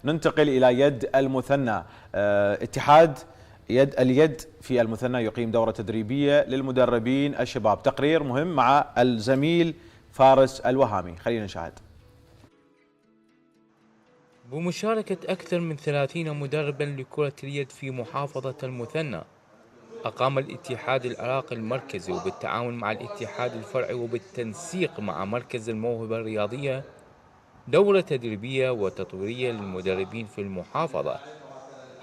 ننتقل إلى يد المثنى. اتحاد اليد في المثنى يقيم دورة تدريبية للمدربين الشباب. تقرير مهم مع الزميل فارس الوهامي، خلينا نشاهد. بمشاركة أكثر من 30 مدربا لكرة اليد في محافظة المثنى، أقام الاتحاد العراقي المركزي وبالتعاون مع الاتحاد الفرعي وبالتنسيق مع مركز الموهبة الرياضية دورة تدريبية وتطويرية للمدربين في المحافظة،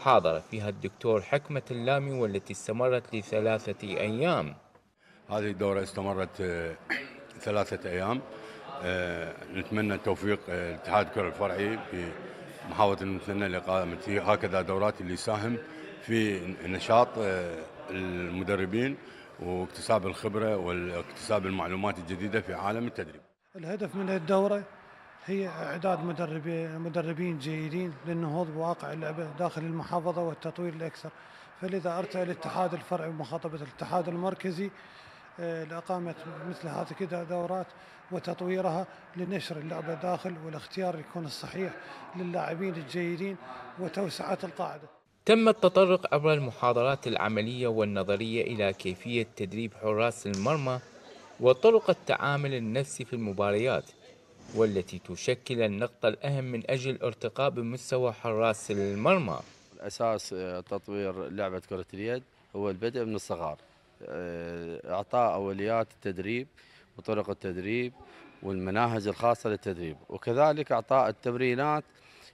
حاضر فيها الدكتور حكمة اللامي والتي استمرت ل3 أيام. هذه الدورة استمرت 3 أيام. نتمنى التوفيق الاتحاد الكرة الفرعي في محافظة المثنى لإقامة هكذا دورات اللي يساهم في نشاط المدربين واكتساب الخبرة واكتساب المعلومات الجديدة في عالم التدريب. الهدف من الدورة هي إعداد مدربين جيدين للنهوض بواقع اللعبة داخل المحافظة والتطوير الأكثر، فلذا أرسل الاتحاد الفرعي بمخاطبة الاتحاد المركزي لإقامة مثل هذه كذا دورات وتطويرها لنشر اللعبة داخل والاختيار يكون الصحيح للاعبين الجيدين وتوسعة القاعدة. تم التطرق عبر المحاضرات العملية والنظرية إلى كيفية تدريب حراس المرمى وطرق التعامل النفسي في المباريات، والتي تشكل النقطة الأهم من أجل ارتقاء بمستوى حراس المرمى. أساس تطوير لعبة كرة اليد هو البدء من الصغار، إعطاء أوليات التدريب وطرق التدريب والمناهج الخاصة للتدريب، وكذلك إعطاء التمرينات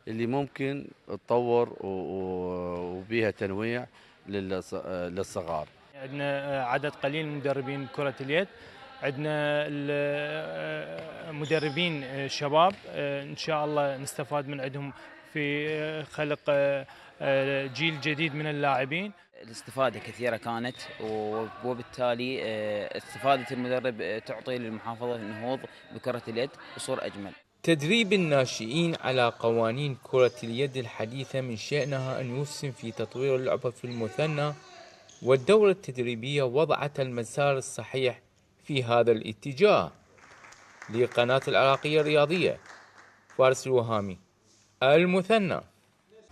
اللي ممكن تطور وبيها تنويع للصغار. عندنا عدد قليل من مدربين كرة اليد، عندنا مدربين شباب إن شاء الله نستفاد من عندهم في خلق جيل جديد من اللاعبين. الاستفادة كثيرة كانت، وبالتالي استفادة المدرب تعطي للمحافظة النهوض بكرة اليد بصورة أجمل. تدريب الناشئين على قوانين كرة اليد الحديثة من شأنها أن يسهم في تطوير اللعبة في المثنى، والدورة التدريبية وضعت المسار الصحيح في هذا الاتجاه. لقناة العراقية الرياضية، فارس الوهامي، المثنى.